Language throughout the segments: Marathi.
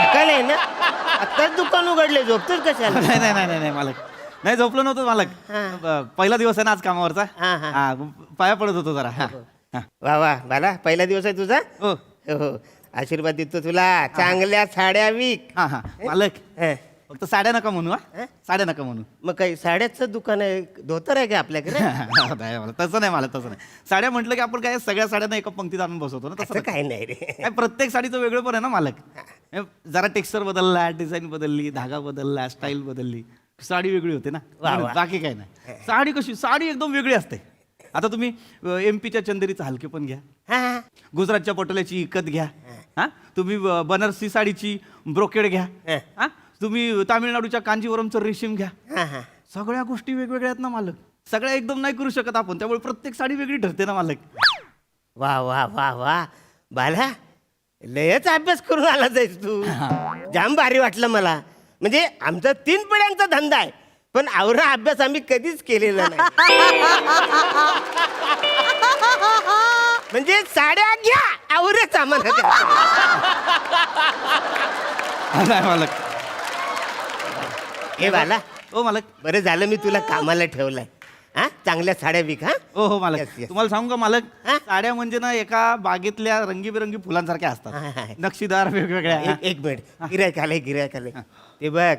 काय आहे ना आत्ताच दुकान उघडले झोपतोच कशाला? नाही नाही नाही नाही मालक, नाही झोपलो नव्हतो मालक. पहिला दिवस आहे ना आज कामावरचा. हा, हा. हा, पाया पडत होतो जरा. हा, हा. वा वा बाला पहिला दिवस आहे तुझा. हो हो आशीर्वाद देतो तुला. चांगल्या साड्या विक. हा हा मालक, हं. फक्त साड्या नका म्हणू. हा साड्या नका म्हणू. मग काही साड्याचं दुकान आहे धोतर आहे का आपल्याकडे? नाही मला तसं नाही, मला तसं नाही. साड्या म्हटलं की आपण काय सगळ्या साड्यांना एका पंक्तीत आणून बसवतो ना, तसं असं नाही. काही नाही रे. काय प्रत्येक साडीचं वेगळं पण आहे ना मालक. जरा टेक्स्चर बदलला, डिझाईन बदलली, धागा बदलला, स्टाईल बदलली, साडी वेगळी होते ना. वा, वा. बाकी काय नाही. साडी कशी, साडी एकदम वेगळी असते. आता तुम्ही MP च्या चंदेरीचं हलके पण घ्या, हा, गुजरातच्या पटोल्याची इकत घ्या, हा तुम्ही बनारसी साडीची ब्रोकेड घ्या, हा तुम्ही तामिळनाडूच्या कांजीवरमचं रेशीम घ्या. हा, हा. सगळ्या गोष्टी वेगवेगळ्या आहेत ना मालक. सगळ्या एकदम नाही करू शकत आपण, त्यामुळे प्रत्येक साडी वेगळी ठरते ना मालक. वा वा वा वा बाला लयच अभ्यास करून आला जायस तू. जाम भारी वाटलं मला. म्हणजे आमचा 3 पिढ्यांचा धंदा आहे पण आवरा अभ्यास आम्ही कधीच केलेला नाही. म्हणजे साड्या घ्या आवरेच आम्हाला द्या. नाही मालक. हे बाला हो मालक. बरं झालं मी तुला कामाला ठेवलंय. हा चांगल्या साड्या विक. हा हो हो मालक. Yes, yes. तुम्हाला सांगू का मालक, हा? साड्या म्हणजे ना एका बागेतल्या रंगीबेरंगी फुलांसारख्या हा, असतात, हा. नक्षीदार वेगवेगळ्या. एक मिनिट गिरायक आलंय. ते बघ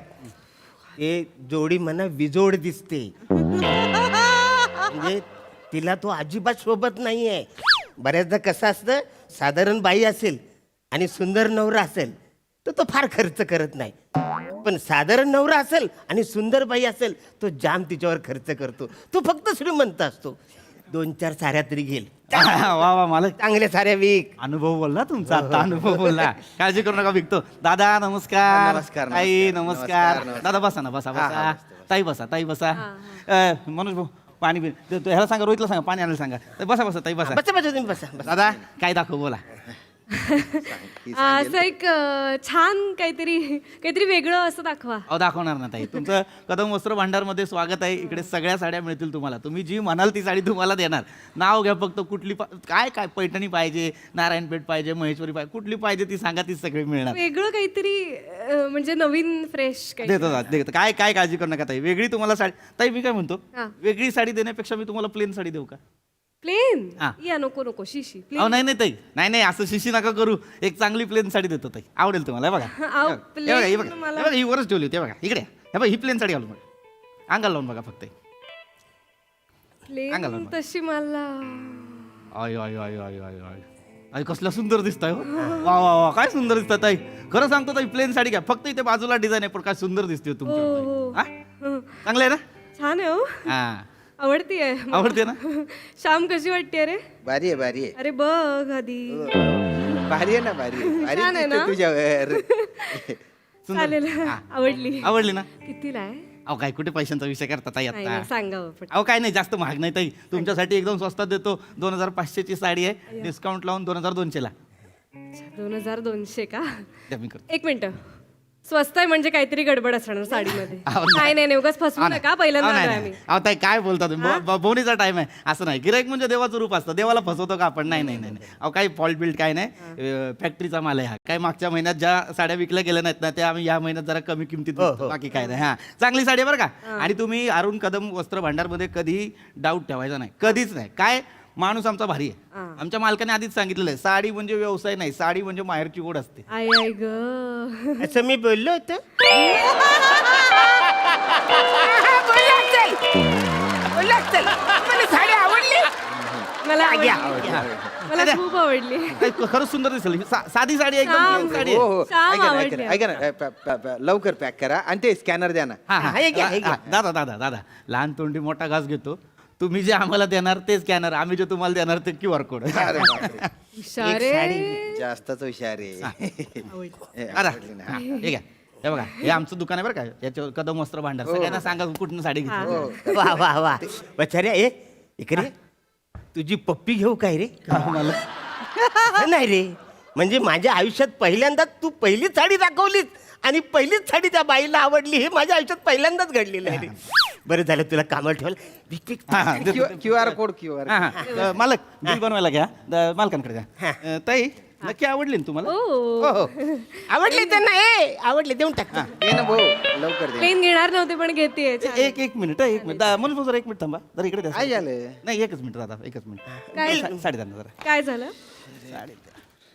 ते जोडी म्हणा विजोड दिसते. म्हणजे तिला तो अजिबात शोभत नाहीये. बऱ्याचदा कसं असतं साधारण बाई असेल आणि सुंदर नवरा असेल तर तो फार खर्च करत नाही. पण साधारण नवरा असेल आणि सुंदर बाई असेल तो जाम तिच्यावर खर्च करतो. तो फक्त श्रीमंत असतो. 2-4 साड्या तरी घेईल. वा वा मालक, चांगल्या साड्या विक. अनुभव बोलला तुमचा आता, अनुभव बोलला. काळजी करू नका, विकतो. दादा नमस्कार. नमस्कार, ताई नमस्कार, नमस्कार. नमस्कार. दादा बसा ना, बसा हा, बसा. बसते. ताई बसा, ताई बसा. मनोज भाऊ पाणी ह्याला सांगा, रोहितला सांगा पाणी आणायला सांगा. बसा बसा ताई बसा. बसा बसा तुम्ही बसा. दादा काय दाखव बोला. असं एक छान काहीतरी वेगळं असं दाखवा. अहो दाखवणार ना ताई. तुमचं कदम वस्त्र भांडारमध्ये स्वागत आहे. इकडे सगळ्या साड्या मिळतील तुम्हाला. तुम्ही जी म्हणाल ती साडी तुम्हाला देणार. नाव घ्या फक्त, कुठली काय काय पैठणी पाहिजे, नारायणपेठ पाहिजे, महेश्वरी पाहिजे, कुठली पाहिजे ती सांगा, ती सगळी मिळणार. वेगळं काहीतरी म्हणजे नवीन फ्रेश काही. देतो काय काय काळजी करू नका ताई. वेगळी तुम्हाला साडी. ताई मी काय म्हणतो, हा. वेगळी साडी देण्यापेक्षा मी तुम्हाला प्लेन साडी देऊ का? प्लेन. हा. या नको शिशी अहो नाही नाही ताई, नाही नाही असं शिशी नका करू. एक चांगली प्लेन साडी देतो ताई, आवडेल तुम्हाला. हे बघा, अहो, हे बघा, हे बघा, plain मला- हे बघा, ही वरच ठेवली होती. हे बघा इकडे, हे बघा ही प्लेन साडी घालून बघा, अंगाला लावून बघा फक्त. अंगाला प्लेन लावून. तशी मला आय आय आय आय आय आय आई कसला सुंदर दिसताय हो. वा वा वा काय सुंदर दिसतात ताई. खरं सांगतो ताई, प्लेन साडी घ्या फक्त. इथे बाजूला डिझाईन आहे पण काय सुंदर दिसते हो, तुमच्या. चांगलं आहे ना? छान आहे हो. हा आवडतीये. आवडते ना? श्याम कशी वाटते रे? भारी आहे. अरे बघ आधी. भारी आहे ना, भारी छान आहे दिसते ना? तुझ्यावर. चालेल. आवडली. आवडली ना? कितीला आहे? अहो काय कुठे पैशांचा विषय करता ताई नाही आता. नाही, सांगावं पटकन. अहो काय नाही, जास्त महाग नाही ताई. तुमच्यासाठी एकदम स्वस्तात देतो. 2500 ची साडी आहे, डिस्काउंट लावून 2200 ला 2200 का? द्या, मी करतो. एक मिनिट. स्वस्त आहे म्हणजे काहीतरी गडबड असणार साडीमध्ये. अहो, नाही उगाच फसवू नका. पहिल्यांदा आलोय आम्ही. अहो ताई काय बोलता तुम्ही, बोनीचा टाइम आहे. असं नाही, गिराईक म्हणजे देवाचं रूप असतं. देवाला फसवतो का आपण? नाही नाही नाही नाही. अहो काही फॉल्ट बिल्ट काय नाही. फॅक्टरीचा माल आहे हा. काय मागच्या महिन्यात ज्या साड्या विकल्या गेल्या नाहीत ना, त्या आम्ही या महिन्यात जरा कमी किमतीत विकतो. बाकी काय नाही. हा चांगली साडी आहे बरं का. आणि तुम्ही अरुण कदम वस्त्र भांडारमध्ये कधीही डाऊट ठेवायचा नाही, कधीच नाही. काय माणूस आमचा भारी आहे. आमच्या मालकाने आधीच सांगितलेलं आहे, साडी म्हणजे व्यवसाय नाही, साडी म्हणजे माहेरची ओढ असते. आई ग. असं मी बोललो होतो. मला साडी आवडली. मला घ्या. आवडली. मला खूप आवडली. नाही, खरंच सुंदर दिसेल. साधी साडी आहे, एकदम छान. plain साडी हो आहे. हो श्याम ऐका ना, आवडली. ऐका ना, ऐका ना. लवकर पॅक करा आणि ते स्कॅनर द्या ना. हा, हा. हे घ्या, हे घ्या. दादा दादा दादा लहान तोंडी मोठा घास घेतो. तुम्ही जे आम्हाला देणार ते स्कॅनर, आम्ही जे तुम्हाला देणार ते QR कोड. अरे बापरे. हुशार एक साडी. आहे. जास्तच हुशार आहे. आवडली ना. हे घ्या, हे बघा, हे आमचं दुकान आहे बरं का. याच्यावर कदम वस्त्र भांडार. सगळ्यांना सांगा कुठून साडी घेतली. वा वा वा बचाऱ्या ए इकडे तुझी पप्पी घेऊ काय रे? मला नाही रे, म्हणजे माझ्या आयुष्यात पहिल्यांदाच तू पहिलीच साडी दाखवलीस आणि पहिलीच साडी त्या बाईला आवडली. हे माझ्या आयुष्यात पहिल्यांदाच घडलेलं आहे रे. बरं झालं तुला कामाला ठेवलं. हा, देतो. QR code QR. हा, हा. मालक बिल बनवायला घ्या, मालकांकडे द्या. ताई नक्की आवडली ना तुम्हाला हो हो आवडली त्यांना आवडली देऊन टाक ये ना भाऊ लवकर दे. प्लेन घेणार नव्हते पण घेते एक मिनिट एक मिनिट म्हणून जरा एक मिनिट थांबा जरा इकडे द्या. काय झालं? नाही एकच मिनिट दादा एकच मिनिट काय? साडी द्या ना जरा काय झालं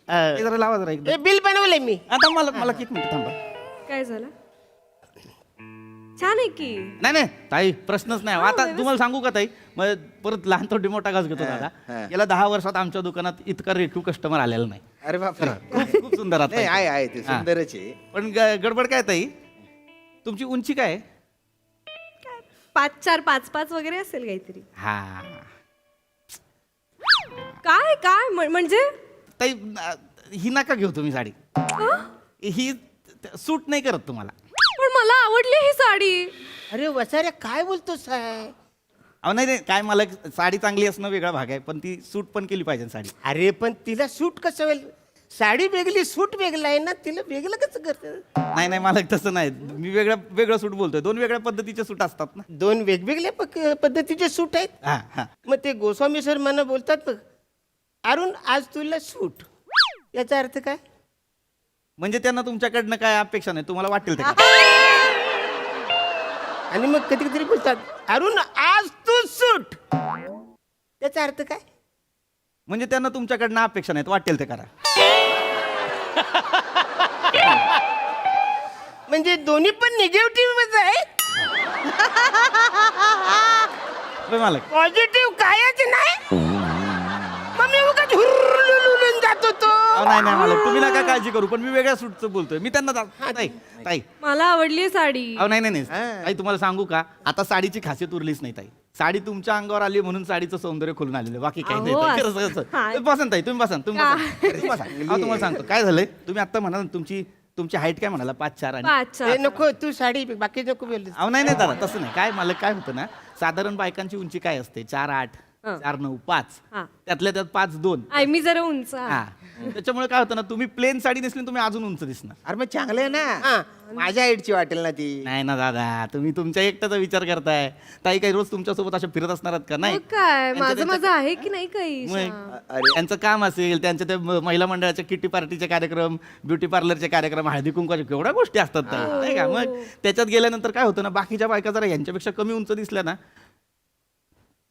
हे जरा लावा जरा एकदा बिल बनवलंय मी आता मला एक मिनिट थांबा काय झालं छान आहे की नाही नाही ताई प्रश्नच नाही आता तुम्हाला सांगू का ताई मग परत लहान थोडी मोठा घास घेतो दादा हा. गेल्या 10 वर्षात आमच्या दुकानात इतका रेखीव कस्टमर आलेला नाही अरे बापरे खूप खूप सुंदर आता नाही आहे ते हा. सुंदरच आहे. पण गडबड काय ताई तुमची उंची काय आहे? 5'4", 5'5" वगैरे असेल काहीतरी हा काय काय म्हणजे ताई ही नका घेऊ तुम्ही साडी ही सूट नाही करत तुम्हाला पण मला आवडली ही साडी अरे वसाऱ्या काय बोलतो साय अहो नाही नाही काय मला साडी चांगली असणं वेगळा भाग आहे पण ती सूट पण केली पाहिजे साडी अरे पण तिला सूट कसं होईल साडी वेगळी सूट वेगळं आहे ना तिला वेगळं कसं करतं नाही नाही मला तसं नाही मी वेगळं सूट बोलतोय 2 वेगळ्या पद्धतीचे सूट असतात ना 2 वेगवेगळ्या पद्धतीचे सूट आहेत हा हा मग ते गोस्वामी सर मला बोलतात बघ अरुण आज तुला सूट याचा अर्थ काय म्हणजे त्यांना तुमच्याकडनं काय अपेक्षा नाही तुम्हाला वाटेल ते करा. आणि मग कधी कधी बोलतात अरुण आज तू सूट त्याचा अर्थ काय म्हणजे त्यांना तुमच्याकडनं अपेक्षा नाहीत वाटेल ते करा म्हणजे दोन्ही पण निगेटिव्ह आहे होय मालक पॉझिटिव्ह कायच नाही मग मी उगाच हुरळून जात होतो अहो, नाही नाही मालक तुम्ही नका काळजी करू पण मी वेगळ्या सूटचं बोलतोय मी त्यांना ताई ताई मला आवडली साडी अहो नाही नाही नाही ताई तुम्हाला सांगू का आता साडीची खासियत उरलीच नाही ताई साडी तुमच्या अंगावर आली म्हणून साडीचं सौंदर्य खोलून आलेलं बाकी काही नाही अहो, ताई. असं- खरंच, खरंच. हा. तुम्ही बसा ना ताई तुम्ही बसा ना, तुम्ही बसा तुम्ही बसा. अहो, तुम्हाला सांगतो काय झालंय तुम्ही आता म्हणाल ना, तुमची हाईट काय म्हणाला 5'4" आणि 5'4". ए, नको तू साडी बाकी नको बोलली अहो नाही नाही दादा तसं नाही काय मला काय होतं ना साधारण बायकांची उंची काय असते 4'8", 4'9", 5 हा. त्यातल्या त्यात 5'2". आय मी जरा उंच आहे. हा त्याच्यामुळे काय होतं ना तुम्ही प्लेन साडी नेसली ना, तुम्ही अजून उंच दिसणार अरे मग चांगलं आहे ना माझ्या हाईटची वाटेल ना ती. नाही ना दादा तुम्ही तुमच्या एकट्याचा विचार करताय ताई काही रोज तुमच्यासोबत अशा फिरत असणार आहेत का नाही मग काय त्यांच्या- माझं आहे की नाही काही मग अरे त्यांचं काम असेल त्यांच्या त्या महिला मंडळाचे किटी पार्टीचे कार्यक्रम ब्युटी पार्लरचे कार्यक्रम हळदी कुंकवाचे केवढ्या गोष्टी असतात ताई, नाही का मग त्याच्यात गेल्यानंतर काय होतं ना बाकीच्या बायका जरा यांच्यापेक्षा कमी उंच दिसल्या ना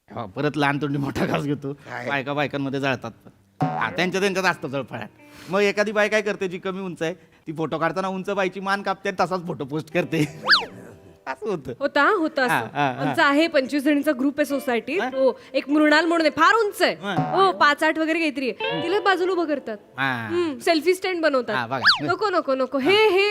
हा, परत लहान तोंडी मोठा घास घेतो बायका बायकांमध्ये जळतात हा त्यांच्यात असतं जळफळाट मग एखादी बाय काय करते जी कमी उंच आहे ती फोटो काढताना उंच बाईची मान कापते आणि तसाच फोटो पोस्ट करते असं होतं होता हा, हा, असं हा. आमचा आहे 25 जणींचा ग्रुप आहे सोसायटी तो एक मृणाल म्हणून आहे फार उंच आहे हा. हो 5'8" वगैरे काहीतरी आहे. तिला बाजूला उभं करतात हा सेल्फी स्टँड हा, बनवतात बघा. नको नको नको हे हे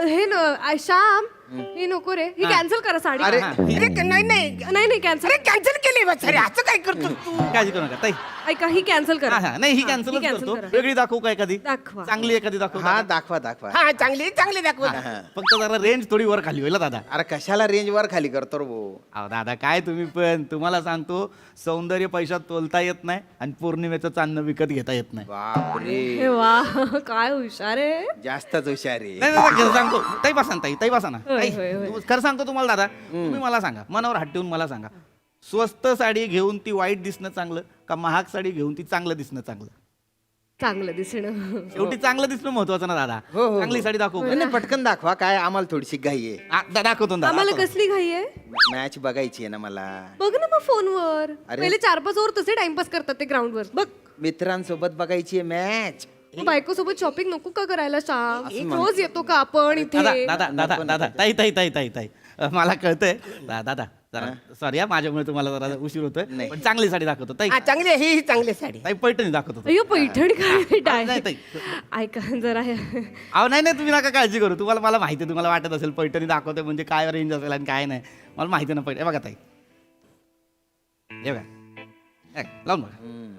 हे श्याम हे नको रे ही कॅन्सल करा साडी अरे हा. अरे नाही नाही नाही नाही कॅन्सल अरे कॅन्सल केली वसारे असं काय करतो तू काळजी करू नका ताई ऐका ही कॅन्सल करा हा, हा. नाही ही हा, कॅन्सल cancel करतो करा. वेगळी दाखवू का एखादी दाखवा. चांगली एखादी दाखवू हा का? दाखवा दाखवा हा चांगली दाखवत फक्त जरा रेंज थोडी वर खाली होईल हा दादा अरे कशाला रेंज वर खाली करतो रे भाऊ. अहो दादा काय तुम्ही पण तुम्हाला सांगतो सौंदर्य पैशात तोलता येत नाही आणि पौर्णिमेचं चांदणं विकत घेता येत नाही बापरे हे वा काय हुशार आहे जास्तच हुशार आहे. नाही, नाही, खरं सांगतो ताई बसा ना ताई बसा ना होय, ताई, होय, होय. खरं सांगतो तुम्हाला दादा तुम्ही मला सांगा मनावर हात ठेवून मला सांगा स्वस्त साडी घेऊन ती वाईट दिसणं चांगलं का महाग साडी घेऊन ती चांगलं दिसणं चांगलं चांगलं दिसणं शेवटी चांगलं दिसणं महत्वाचं ना दादा हो, हो. चांगली साडी दाखवू नाही, नाही, पटकन दाखवा काय आम्हाला थोडीशी घाई आहे. दाखवतो ना आम्हाला दादा. कसली घाई आहे मॅच बघायची आहे ना मला. बघ ना मग फोनवर अरे. पहिले 4-5 ओव्हर तसे टाइमपास करतात ते ग्राउंडवर बघ मित्रांसोबत बघायची आहे मॅच. बायको सोबत शॉपिंग नको का करायला श्याम रोज येतो का आपण इथे दादा दादा दादा दादा ताई ताई ताई ताई ताई मला कळतंय दादा जरा सॉरी माझ्यामुळे तुम्हाला जरा उशीर होतोय पण चांगली साडी दाखवतो ताई हा चांगली आहे, ही चांगली साडी ताई पैठणी दाखवतो अय्यो पैठणी काय नाही, आहे ताई. ऐका जरा अहो नाही नाही तुम्ही नका काळजी करू तुम्हाला मला माहिती आहे तुम्हाला वाटत असेल पैठणी दाखवते म्हणजे काय रेंज असेल आणि काय नाही मला माहिती ना पैठणी बघा ताई हे बघा हे, लावून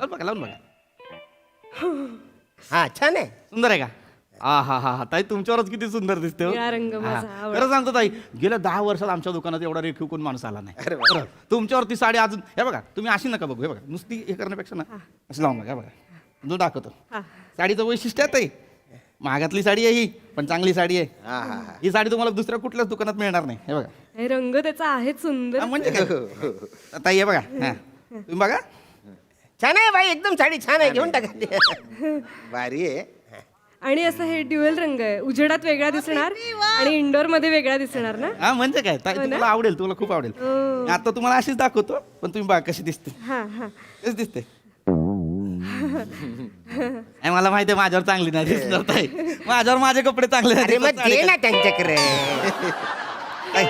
बघा लावून बघा हा छान आहे सुंदर आहे का हा ताई तुमच्यावरच किती सुंदर दिसते हो. निळा रंग माझा हा. आवडता. खरं सांगतो ताई गेल्या 10 वर्षात आमच्या दुकानात एवढा रेखीव कोण माणूस आला नाही खरं. तुमच्यावरती साडी अजून हे बघा तुम्ही अशी नका बघू हे बघा नुसती हे करण्यापेक्षा ना असं लावून बघा हे बघा जो दाखवतो हा. साडीचं वैशिष्ट्य आहे ताई महागातली साडी आहे ही पण चांगली साडी आहे हा हा हा. ही साडी तुम्हाला दुसऱ्या कुठल्याच दुकानात मिळणार नाही हे बघा हे रंग त्याचा आहे सुंदर हा, म्हणजे काय ताई हे बघा हा तुम्ही बघा छान आहे बाई, एकदम साडी छान आहे, घेऊन टाका. भारी आहे. आणि असं हे ड्युअल रंग आहे, उजेडात वेगळा दिसणार आणि इंडोर मध्ये वेगळा दिसणार ना. हा म्हणजे काय ताई, तुम्हाला आवडेल, तुला खूप आवडेल. आता तुम्हाला अशीच दाखवतो, पण तुम्ही बघा कशी दिसते. हा हा. तेच दिसते. मला माहिती आहे माझ्यावर चांगली नाही दिसणार ताई, माझ्यावर माझे कपडे चांगले नाही अरे मग दिसत. दे ना त्यांच्याकडे. ताई,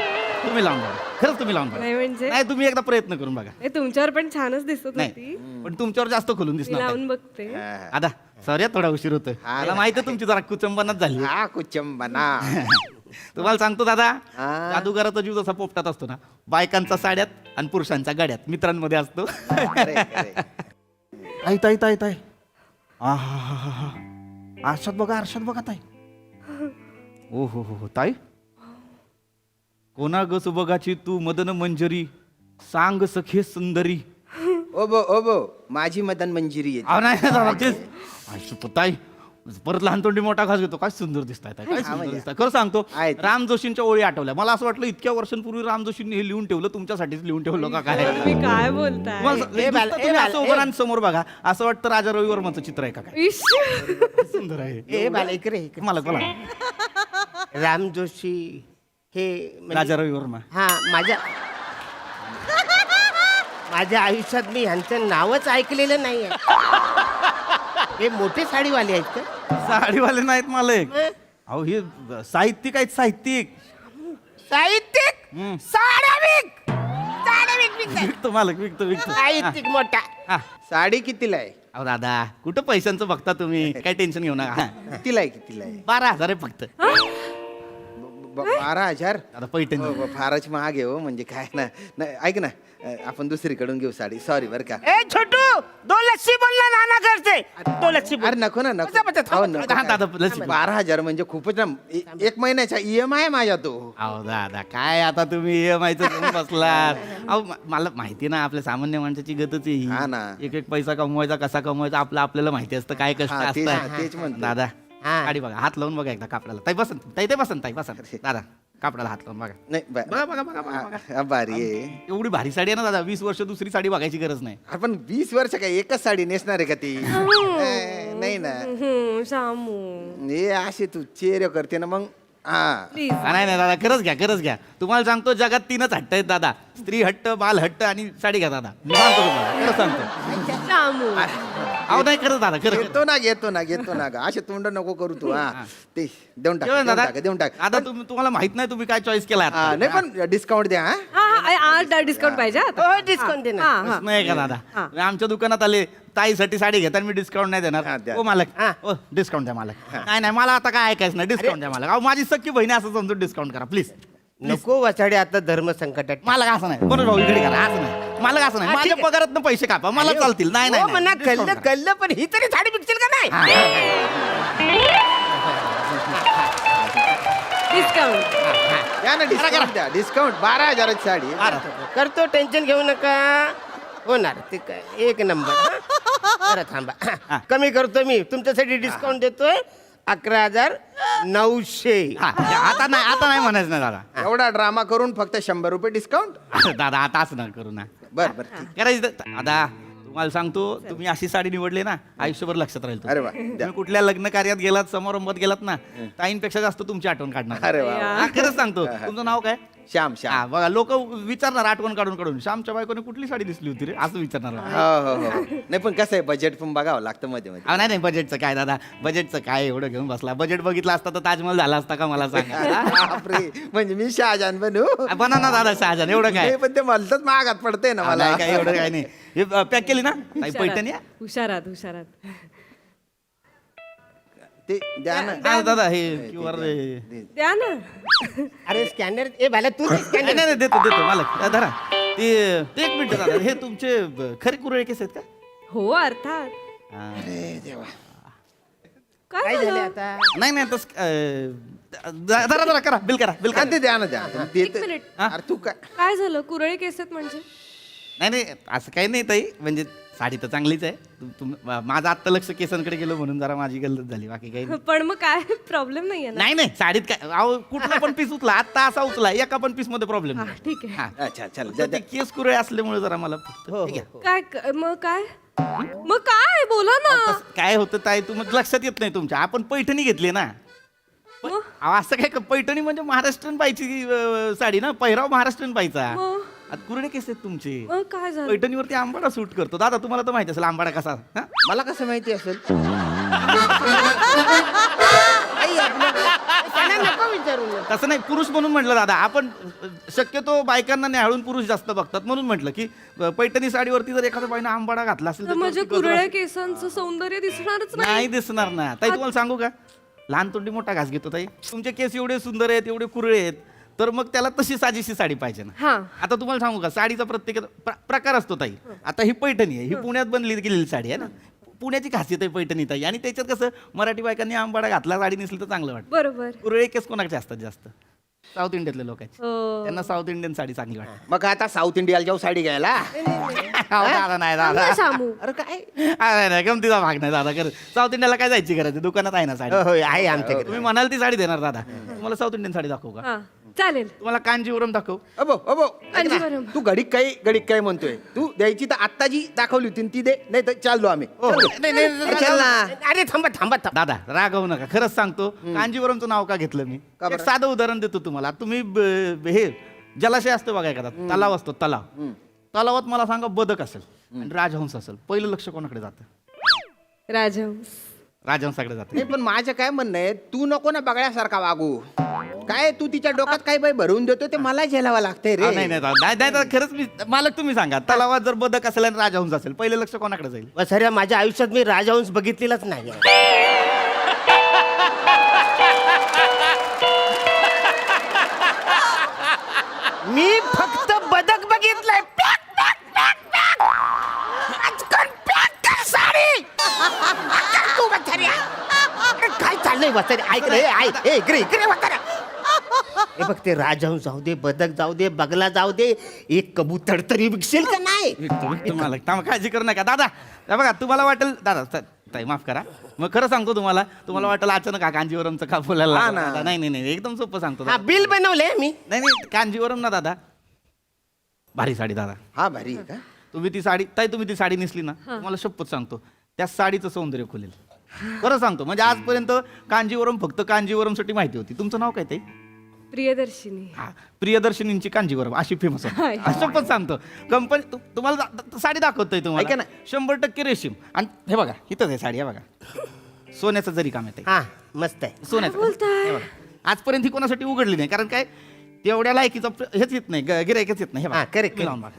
तुम्ही लावून बघा, खरंच तुम्ही लावून बघा. नाही म्हणजे नाही तुम्ही एकदा प्रयत्न करून बघा. हे तुमच्यावर पण छानच दिसत नाही होती. पण तुमच्यावर जास्त खोलून मी दिसणार लावून बघते. आता सॉरी थोडा उशीर होतोय, मला माहिती आहे तुमची जरा कुचंबनाच झाली. हा कुचंबना. तुम्हाला सांगतो दादा, हा. जादूगाराचा जीव जसा पोपटात असतो ना, बायकांचा साड्यात आणि पुरुषांच्या गाड्यात मित्रांमध्ये असतो. खरे, खरे. ताई ताई ताई ताई, आहा, आरशात बघा, आरशात बघा ताई. ओ हो हो ताई, कोणा ग सुबगाची तू मदन मंजरी, सांग सखे सुंदरी. ओबो माझी मदन मंजिरी आहे. अहो, नाही दादा, तेच. आई, ताई परत लहान तोंडी मोठा घास घेतो. काय सुंदर दिसताय ताई, काय सुंदर दिसताय. खरं सांगतो, आहेत. राम जोशींच्या ओळी आठवल्या. मला असं वाटलं इतक्या वर्षांपूर्वी राम जोशींनी हे लिहून ठेवलं, तुमच्यासाठीच लिहून ठेवलं का काय. तुम्ही काय बोलताय? तुम्हाला ए बाल, नुसतं ए तुम्ही बाल, असं उभं राहा आणि समोर बघा, असं वाटतं राजा रवी वर्माचं चित्र आहे का काय. इश. सुंदर आहे. ए बाला इकडे मला बोला, राम जोशी हे म्हणजे- राजा रवी वर्मा. हा माझ्या आयुष्यात मी ह्यांचं नावच ऐकलेलं नाहीये. हे मोठे साडीवाले आहेत का? साडीवाले नाहीत मालक. अहो हे साहित्यिक आहेत, साहित्यिक. साहित्यिक हम्म. साड्या विकताय. विकतो मालक, विकतो. साहित्यिक मोठा. हा. साडी कितीला आहे? अहो दादा, कुठं पैशांचं बघता तुम्ही, काय टेन्शन घेऊ नका. कितीला आहे? 12,000 आहे फक्त. 12,000. आता पैठणी. हो, फारच महाग आहे हो. म्हणजे काय ना नाही, ऐक ना, आपण दुसरीकडून घेऊ साडी. सॉरी बरं का. ए छोटू, 2 लस्सी बोलला नाना करते. 2 लस्सी बोल. अरे नको ना, नको. बसा, थांबा, हो, थांबा. नको. हा, दादा, लस्सी. 12,000 म्हणजे खूपच ना. एक महिन्याचा EMI आहे माझ्या तो. अहो दादा, काय आता तुम्ही EMI चं घेऊन बसलात. अहो मला माहिती ना, आपल्या सामान्य माणसाची गतच आहे हा ही. ना. एक पैसा कमवायचा, कसा कमवायचा आपल्याला माहिती असतं, काय कष्ट हा, तेच असतात. म्हणतो. दादा, हा. गाडी बघा, हात लावून बघा एकदा कापडाला. ताई बसंत, ताई ते बसंत, ताई बसंत. दादा कापडाला हात लावून बघा. नाही बघा बघा बघा बघा. हा, भारी आहे. एवढी भारी साडी आहे ना दादा, 20 वर्ष दुसरी साडी बघायची गरज नाही. आपण 20 वर्ष काय एकच साडी नेसणार आहे का ती? नाही ना. शामू हे असे तू चेहरे करते ना मग. हा प्लीज. नाही नाही दादा, खरंच घ्या. तुम्हाला सांगतो, जगात 3च हट्ट आहेत दादा, स्त्री हट्ट, बाल हट्ट आणि साडी घ्या दादा. मी सांगतो तुम्हाला, खरं सांगतो. शामू अहो नाही, खरंच दादा, खरं. घेतो ना ग. असे तोंड नको करू तू. हा ते देऊन टाक, जेवण दादा, देऊन टाक. आता तुम्हाला माहित नाही तुम्ही काय चॉईस केला आता. हा, नाही पण डिस्काउंट द्या. हा हा आज डिस्काउंट पाहिजे आता. हो, discount दे ना. हा, हा. नाही का दादा, तुम्ही आमच्या दुकानात आले, ताईसाठी साडी घेताना मी डिस्काउंट नाही हा, देणार. द्या. ओ मालक, हा. ओ डिस्काउंट द्या मालक. नाही मला आता काय ऐकायचं नाही, डिस्काउंट द्या मालक. अहो माझी सख्खी बहिणी असं समजून डिस्काउंट करा प्लीज. नको वाचाडे आता धर्म संकटात. मालक असं नाही, बरोबर भाऊ, इकडे करा, असं नाही. मालक असं नाही, हा, माझ्या ठीक आहे. पगारात पैसे कापा, मला चालतील. नाही हो, म्हणा नाही, discount करा. कल्लं पण ही तरी साडी विकशील का नाही? डिस्काउंट. द्या ना डिस्काउंट द्या. डिस्काउंट 12,000 ची साडी. करतो, टेन्शन घेऊ नका. होणार ते काय एक नंबर. जरा थांबा, कमी करतो मी तुमच्यासाठी. डिस्काउंट देतोय 11,900. हा, आता नाही म्हणायचं नाही दादा. एवढा ड्रामा करून फक्त 100 रुपये डिस्काउंट. दादा आता असं ना करू ना. बर ठीक. करायचं दादा, तुम्हाला सांगतो, तुम्ही अशी साडी निवडली ना, आयुष्यभर लक्षात राहील. अरे वा, तुम्ही द्या. कुठल्या लग्न कार्यात गेलात, समारंभात गेलात ना, ताईंपेक्षा जास्त तुमची आठवण काढणार. अरे वा. हा, खरंच सांगतो. तुमचं नाव काय? श्याम हा बघा, लोक विचारणार आठवण काढून श्यामच्या बायकोने कुठली साडी दिसली होती रे, असं विचारणार. हो. नाही पण कसं आहे, बजेट पण बघावं लागतं मध्ये मध्ये. अहो, नाही बजेटचं काय दादा, बजेटचं काय एवढं घेऊन बसला. बजेट बघितलं असतं तर ताजमहल झाला असता का, मला सांगा. बापरे, म्हणजे मी शहाजान बनू. बना ना दादा शहाजान, एवढं काय. नाही, पण ते म्हणतात महागात पडते ना मला. नाही, काय एवढं काय नाही. हे पॅक केली ना ताई, पैठणी आहे? हुशारात. ते द्या ना. हा, दादा हे QR द्या ना. अरे स्कॅनर, ए भाला तू स्कॅनर. नाही देतो मालक, धरा. ते एक मिनिट दादा, हे तुमचे खरे कुरळे केस आहेत का? हो अर्थात. अरे देवा. काय काय झालं झालं? आता? नाही तस जरा करा, बिल करा. हा, ते द्या ना द्या. एक मिनिट. अरे तू काय. काय झालं? कुरळे केस आहेत म्हणजे? नाही असं काही नाही ताई, म्हणजे साडी तर चांगलीच आहे. माझं आत्ता लक्ष केसांकडे गेलो म्हणून जरा माझी गल्लत झाली, बाकी काही नाही. पण मग काय प्रॉब्लेम नाहीये ना? नाही साडीत काय, अहो कुठला पण पीस उचला, आत्ता असा उचला, एका पण पीस मध्ये प्रॉब्लेम हा, नाही. ठीक आहे. हा. अच्छा चल तर ते केस कुरळे असल्यामुळे जरा मला फक्त ठीक आहे. मग काय? मग काय बोला ना. काय होतं ताई तुम्हाला लक्षात येत नाही तुमच्या. आपण पैठणी घेतली ना. मग? असं काय पैठणी म्हणजे महाराष्ट्रीयन बाईची साडी ना, पहिराव महाराष्ट्रीयन बाईचा. मग? आता कुरडे केस आहेत तुमचे. मग काय झालं. पैठणीवरती आंबाडा सूट करतो. दादा तुम्हाला तर माहिती असेल आंबाडा कसा. हा? मला कसं माहिती असेल? त्यांना नको विचारू ना. तसं नाही, पुरुष म्हणून म्हटलं दादा. आपण शक्यतो बायकांना न्याहाळून पुरुष जास्त बघतात म्हणून म्हटलं की पैठणी साडीवरती जर एखाद्या बाईनं आंबाडा घातला असेल तर तर म्हणजे त्यावरती कुरळ्या केसांचं सौंदर्य दिसणारच नाही. नाही दिसणार ना. ताई तुम्हाला सांगू का, लहान तोंडी मोठा घास घेतो ताई. तुमचे केस एवढे सुंदर आहेत, एवढे कुरळे आहेत, तर मग त्याला तशी साजेशी साडी पाहिजे ना. हा. आता तुम्हाला सांगू का, साडीचा प्रत्येक प्रकार असतो ताई. आता ही पैठणी आहे, ही पुण्यात बनली गेलेली साडी आहे ना. पुण्याची खासियत आहे पैठणी ताई. आणि त्याच्यात कसं मराठी बायकांनी आंबाडा घातला, साडी नेसली तर चांगलं वाटतं. बरोबर. कुरळे केस कोणाचे असतात जास्त? साऊथ इंडियातल्या लोकांचे. हो. त्यांना साऊथ इंडियन साडी चांगली वाटते. मग आता साऊथ इंडियाला जाऊ साडी घ्यायला? दादा नाही दादा. चांगलं शामू. अरे काय नाही नाही, गमतीचा भाग नाही दादा. खरं साऊथ इंडियाला काय जायची गरज आहे? दुकानात आहे ना साडी. हो, होय, आहे आमच्याकडे. तुम्ही म्हणाल ती साडी देणार दादा. तुम्हाला साऊथ इंडियन साडी दाखवू का? हा चालेल. तुम्हाला कांजीवरम दाखव. अबो अबो ऐक ना, कांजीवरम. तू घडीक काय म्हणतोय? तू द्यायची तर आत्ता जी दाखवली होती ती दे, नाही तर चाललो आम्ही. नाही, नाही, अरे चल ना. अरे थांबा थांबा थांबा. दादा रागवू नका. खरंच सांगतो, कांजीवरमचं नाव का घेतलं मी? का बरं? एक साधं उदाहरण देतो तुम्हाला. तुम्ही हे जलाशय असतो बघा एखादा, तलाव असतो तलाव. तलावात मला सांगा बदक असेल आणि राजहंस असेल, पहिलं लक्ष कोणाकडे जातं? राजहंस. राजहंसाकडे जातं. नाही पण माझं काय म्हणणं आहे, तू नको ना बगड्यासारखा वागू. काय तू तिच्या डोक्यात काय बाई भरवून देतो ते मला झेलावं लागतंय रे. नाही नाही दादा, नाही नाही दादा, खरंच मी मालक तुम्ही सांगा, तलावात जर बदक असेल आणि राजहंस असेल, पहिलं लक्ष कोणाकडे जाईल? वसऱ्या माझ्या आयुष्यात मी राजहंस बघितलेलाच नाही. मी फक्त बदक बघितलंय. Pack, pack, pack, pack. आजकाल पॅक कर साडी. कर तू वसऱ्या. अरे काय चाललंय वसऱ्या? ऐक रे, ऐक. ए, इकडे वसऱ्या. हे बघ, ते राजहंस जाऊ दे, बदक जाऊ दे, बगला जाऊ दे, एक कबूतर तरी विकशील का नाही? तुम्हाला काळजी करू नका दादा. हे बघा तुम्हाला वाटेल दादा, ताई माफ करा, मग खरं सांगतो तुम्हाला वाटेल अचानक कांजीवरमचं का बोलायला हा लागलो. ना. दादा, नाही नाही नाही, एकदम सोपं सांगतो हा, दादा. बिल बनवलंय मी. नाही नाही, कांजीवरम ना दादा, भारी साडी दादा. हा भारी आहे का? तुम्ही ती साडी नेसली ना, तुम्हाला शपथ सांगतो त्या साडीचं सौंदर्य खुलेल. खरं सांगतो, म्हणजे आजपर्यंत कांजीवरम फक्त कांजीवरमसाठी माहिती होती. तुमचं नाव काय ते? प्रियदर्शिनी. हा, प्रियदर्शनींची कांजीवरम अशी फेमस आहे. हाय. शपथ सांगतो, कंपनी तुम्हाला साडी दाखवतोय ऐका तुम्हाला ना. 100% रेशीम. आणि हे बघा इथंच आहे साडी, हे बघा सोन्याचं जरी काम येते, हा, मस्त आहे. सोन्याचं. बोलताय? हे बघा, आजपर्यंत ही कोणासाठी उघडली नाही, कारण काय तेवढ्या लायकीचं हेच येत नाही, गिरायकच येत नाही. हे हा, बघा, correct, मी लावून बघा.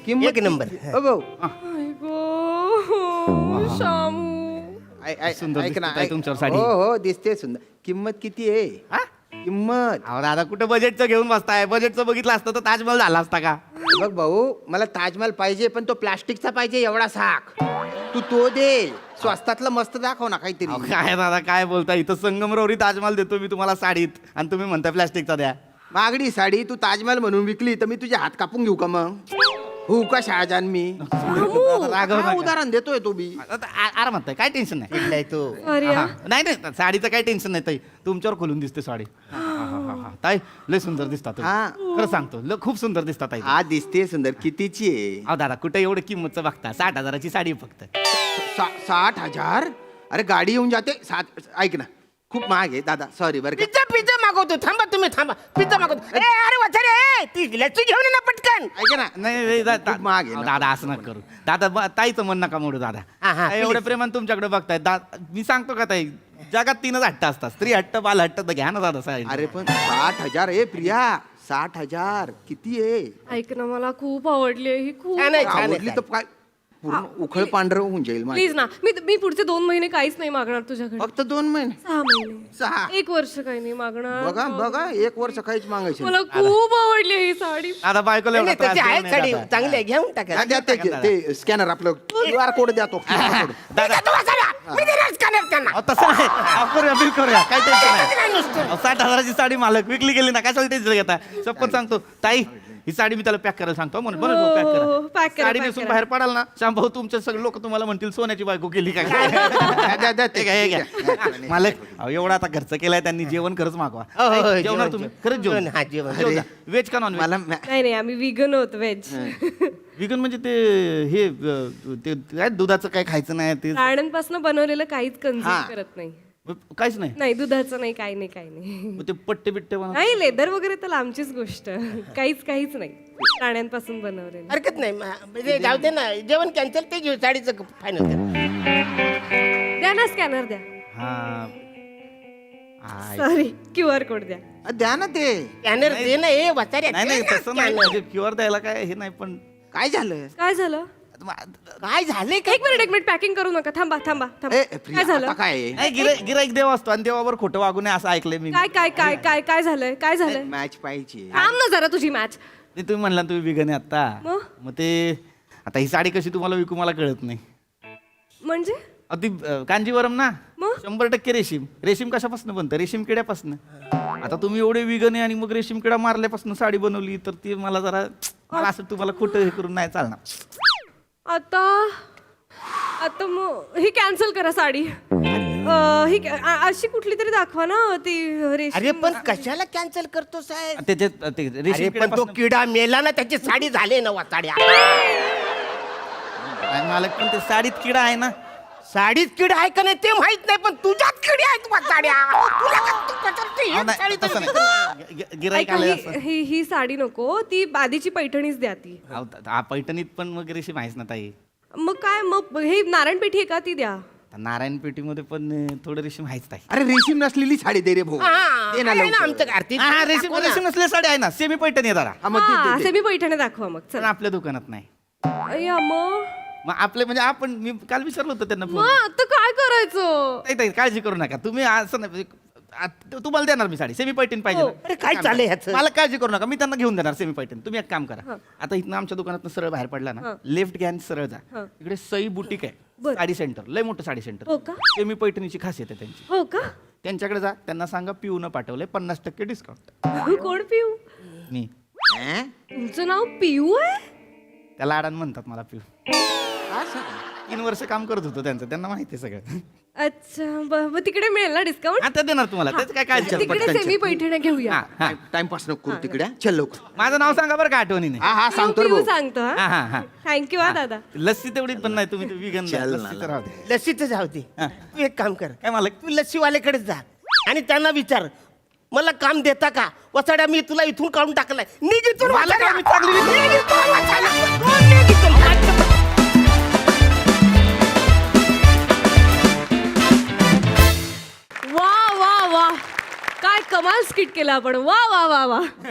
किंमत एक नंबर. अबो आई गो, शामू. सुंदर ऐक ना दिसते ताई तुमच्यावर साडी. हो हो दिसते सुंदर. किंमत किती आहे? हा? किंमत अहो दादा, कुठं बजेटचं घेऊन बसताय? बजेटचं बघितलं असतं तर ताजमहल झाला असता का? बघ भाऊ, मला ताजमहल पाहिजे पण तो प्लास्टिकचा पाहिजे, एवढा साख. तू तो दे, स्वस्तातलं मस्त दाखव ना काहीतरी. अहो, काय दादा काय बोलता? इथं संगमरवरी ताजमहल देतो मी तुम्हाला साडीत, आणि तुम्ही म्हणता प्लॅस्टिकचा द्या. मागणी साडी तू ताजमहल म्हणून विकली तर मी तुझे हात कापून घेऊ का मग? हो का शहाजान मी? रागवू काय नका. उदाहरण देतोय तो बी. आता आरामात आहे, काय टेन्शन नाही. कुठला आहे तो? अरे हा, नाही नाही, साडीचं काही टेन्शन नाही ताई. तुमच्यावर खोलून दिसते साडी. हा, हा, हा, हा. ताई लय सुंदर दिसतात तुम्ही. हा. खरं सांगतो, खूप सुंदर दिसतात ताई. हा दिसते सुंदर. कितीची आहे? अहो दादा, कुठे एवढं किंमतचं बघता? 60,000ची साडी आहे फक्त. 60,000? अरे गाडी येऊन जाते 7. ऐक ना, खूप महाग आहे दादा, सॉरी बरं का. पिझ्झा पिझ्झा मागवतो. थांबा तुम्ही, थांबा. पिझ्झा मागवतो. ए, अरे वसरे, ती लस्सी घेऊन ये ना पटकन. ऐक ना, नाही नाही, खूप महाग आहे अहो, ना. दादा असं नका करू. दादा ताईचं मन नका मोडू दादा. हा, हा, ताई, एवढ्या please. प्रेमाने तुमच्याकडे बघताय. मी सांगतो का ताई, जगात 3च हट्ट असतात, स्त्री हट्ट, बाल हट्ट. तर घ्या ना दादा साडी. अरे पण 60,000 आहे प्रिया, 60,000 किती आहे? ऐक ना, मला खूप आवडली ही खूप. छान आहे, छान आहे. आवडली तर काय पूर्ण उखळ पांढरं होऊन जाईल माझं. प्लीज ना, मी पुढचे 2 महिने काहीच नाही मागणार तुझ्याकडे. फक्त 2 महिने 6 महिने, 6. 1 वर्ष काही नाही मागणार. बघा बघा, 1 वर्ष काहीच मागायचं मला खूप आवडली ही साडी. दादा बायकोला एवढा नाही, त्रास त्याची देऊ आहे नये साडी, दादा. चांगली आहे, घेऊन टाका. नाही. द्या ते स्कॅनर आपलं QR कोड द्या तो. दादा तू वसऱ्या, मी दिला स्कॅनर त्यांना. अहो, तसं नाही. अहो, करूया, बिल करूया, काय टेन्शन नाही. नाही नुसतं. अहो, 60,000ची साडी मालक विकली गेली ना, कशाला टेन्शन घेता? शपथ सांगतो ताई, ही साडी मी त्याला पॅक करायला सांगतो. म्हणून हो, पॅक pack करा. करा, साडी pack नेसून करा. बाहेर पडाल ना, शांभाऊ तुमचे सगळे लोक तुम्हाला म्हणतील सोन्याची बायको केली काय. द्या, द्या, हे घ्या, हे घ्या. मालक, अहो, एवढा आता खर्च केलाय त्यांनी, जेवण खरंच मागवा. हो, हो, ताई, जेवण, जेवणार तुम्ही? खरंच जेवण. जेवण, हा, जेवण. व्हेज का नॉन मला नाही नाही, आम्ही विगन होत व्हेज. विगन म्हणजे ते हे ते काय दुधाचं काय खायचं नाही ते प्राण्यांपासून बनवलेलं काहीच कन्झ्युम हा. करत नाही. काहीच नाही. नाही दुधाचं नाही, काही नाही, काही नाही. मग ते पट्टे बिट्टे बनव नाही लेदर वगैरे तर लांबचीच गोष्ट. काहीच नाही प्राण्यांपासून बनवलेलं. हरकत नाही म्हणजे जाऊ दे ना, जेवण कॅन्सल ते घेऊ, साडीचं फायनल कर. द्या ना स्कॅनर द्या. हा सॉरी QR कोड द्या. द्या ना ते. स्कॅनर दे ना, हे वाचारे नाही नाही तसं नाही म्हणजे क्यूआर द्यायला काय हे नाही पण काय झालं? काय झालं? काय झाले एक मिनिट पॅकिंग करू नका. थांबा. ए, प्रिया, काय झालं? आता काय आहे? नाही गिराईक देव असतो आणि देवावर खोटं वागू नये असं ऐकलंय मी. काय झालंय? काय झालंय? मॅच पाहिजे. थांब ना जरा तुझी मॅच. ते तुम्ही म्हणला तुम्ही विगन आहे आता मग? मग ते आता ही साडी कशी तुम्हाला विकू मला कळत नाही. म्हणजे ती कांजीवरम ना मग? 100% रेशीम कशापासून बनतं? रेशीम किड्यापासून. आता तुम्ही एवढे विगन आहे आणि मग रेशीम किडा मारल्यापासून साडी बनवली तर ती मला जरा मला असं तुम्हाला खोटं हे करून नाही चालणार. आता मग ही कॅन्सल करा साडी. अशी कुठली तरी दाखवा ना ती रेशीम. अरे पण कशाला कॅन्सल करतो साहेब? त्याच्यात ते अरे रेशीम पण तो किड्यापासून किडा मेला ना, त्याची साडी झाली ना वाचाड्या. मालक पण ते साडीत किडा आहे ना. साडीत किडा आहे का नाही ते माहित नाही, पण तुझ्यात किडे आहेत वाचाड्या. तुला का- तू कशाला ते अहो, एक नाही, साडी तसं तरी नाही. गिराईक ऐका, आलंय ही असं. ही साडी नको, ती आधीची पैठणीच द्या ती. अहो, हा पैठणीत पण मग रेशीम आहेच ना ताई. मग काय मग हे नारायणपेठी आहे का ती द्या. नारायण पेठीमध्ये पण थोडं रेशीम आहेच ताई. अरे रेशीम नसलेली साडी दे रे भाऊ. हा, दे ना आहे ना लवकर. आमचं कार्तिक. हा रेशीम दाखव ना. रेशीम नसलेली साडी आहे ना, सेमी पैठणी आहे जरा. हा, मग दे, दे, दे. सेमी पैठणी दाखवा मग पण चल. आपल्या दुकानात नाही. मग मग आपले म्हणजे आपण मी काल विचारलं होतं त्यांना फोन. आता काय करायचं? नाही ताई, काळजी करू नका तुम्ही असं नाही तुम्हाला देणार मी साडी सेमी पैठणी पाहिजे हो. ना. अरे काय चाललंय ह्याचं? मला काळजी करू नका, मी त्यांना घेऊन देणार सेमी पैठणी. तुम्ही एक काम करा, आता इथनं आमच्या दुकानात सरळ बाहेर पडला ना, लेफ्ट घ्या आणि सरळ जा. इकडे सई बुटीक आहे, बरं. साडी सेंटर, लय मोठं साडी सेंटर. हो का? सेमी पैठणीची खासियत आहे त्यांची. हो का? त्यांच्याकडे जा, त्यांना सांगा पिऊन पाठवलंय 50% डिस्काउंट. कोण पिऊ? मी हं? तुमचं नाव पिऊ आहे? त्याला आडान म्हणतात मला पिऊ. असं? 3 वर्ष काम करत होतो त्यांचं, त्यांना माहिती आहे सगळं. अच्छा मग तिकडे मिळेल ना डिस्काउंट? आता देणार तुम्हाला, त्याच काय काळजी करू तिकडे नका. सेमी पैठण्या घेऊया. हा, हा. टाइमपास नको करू तिकडे. चल लवकर. माझं नाव सांगा बरं का आठवणीने. हा सांगतो रे पिऊ भाऊ. सांगतो. हा हा हा. थँक्यू हा दादा. लस्सी तेवढी पण नाही, तुम्ही विगन चल ना, लस्सी तर राहू दे. लस्सीच जाऊ दे. तू एक काम कर, काय मालक? तू लस्सीवाल्याकडे जा आणि त्यांना विचार, मला काम देता का? वसाड्या मी तुला इथून काढून टाकलाय. निघ इथून मला वसाड्या. काम चांगली निघ इथून, वसाड्या. निघ इथून. वा काय कमाल स्किट केलं आपण. वा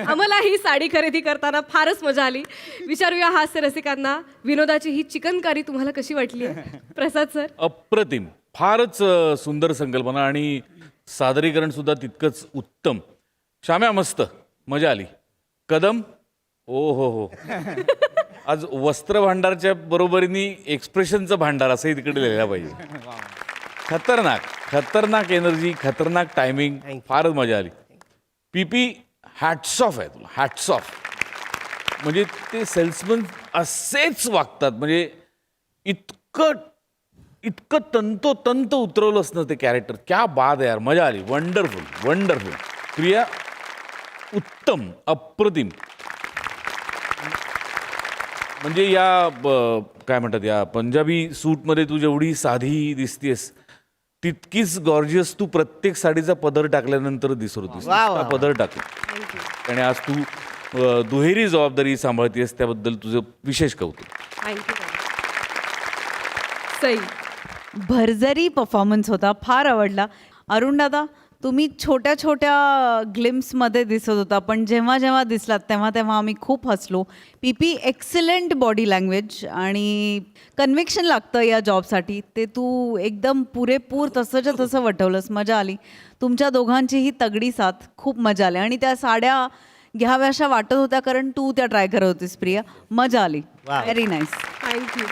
आम्हाला ही साडी खरेदी करताना फारच मजा आली. विचारूया हास्य रसिकांना, विनोदाची ही चिकनकारी तुम्हाला कशी वाटली? प्रसाद सर. अप्रतिम, फारच सुंदर संकल्पना आणि सादरीकरण सुद्धा तितकंच उत्तम. श्याम्या मस्त, मजा आली. कदम हो आज वस्त्र भांडारच्या बरोबरीने एक्सप्रेशनचं भांडार असंही तिकडे लिहायला पाहिजे. खतरनाक एनर्जी, खतरनाक टायमिंग, फारच मजा आली. पीपी हॅट्स ऑफ आहे तुला, हॅट्स ऑफ. म्हणजे ते सेल्समन असेच वागतात, म्हणजे इतकं तंतोतंत उतरवलंच ना ते कॅरेक्टर. क्या बात आहे यार, मजा आली. वंडरफुल. प्रिया उत्तम, अप्रतिम. म्हणजे या काय म्हणतात, या पंजाबी सूटमध्ये तू जेवढी साधी दिसतेस तितकीच गॉर्जियस तू प्रत्येक साडीचा पदर टाकल्यानंतर दिसत होतीस. नुसता पदर टाकला आणि आज तू दुहेरी जबाबदारी सांभाळतेस, त्याबद्दल तुझं विशेष कौतुक. थँक्यू. सई. भरजरी परफॉर्मन्स होता, फार आवडला. अरुण दादा, तुम्ही छोट्या छोट्या ग्लिम्समध्ये दिसत होता, पण जेव्हा जेव्हा दिसलात तेव्हा आम्ही खूप हसलो. पीपी एक्सलंट बॉडी लँग्वेज आणि कन्व्हिक्शन लागतं या जॉबसाठी, ते तू एकदम पुरेपूर तसंच्या तसं वटवलंस. मजा आली. तुमच्या दोघांचीही तगडी साथ, खूप मजा आली. आणि त्या साड्या घ्याव्याशा वाटत होत्या कारण तू त्या ट्राय करत होतीस प्रिया. मजा आली. Very nice. थँक्यू.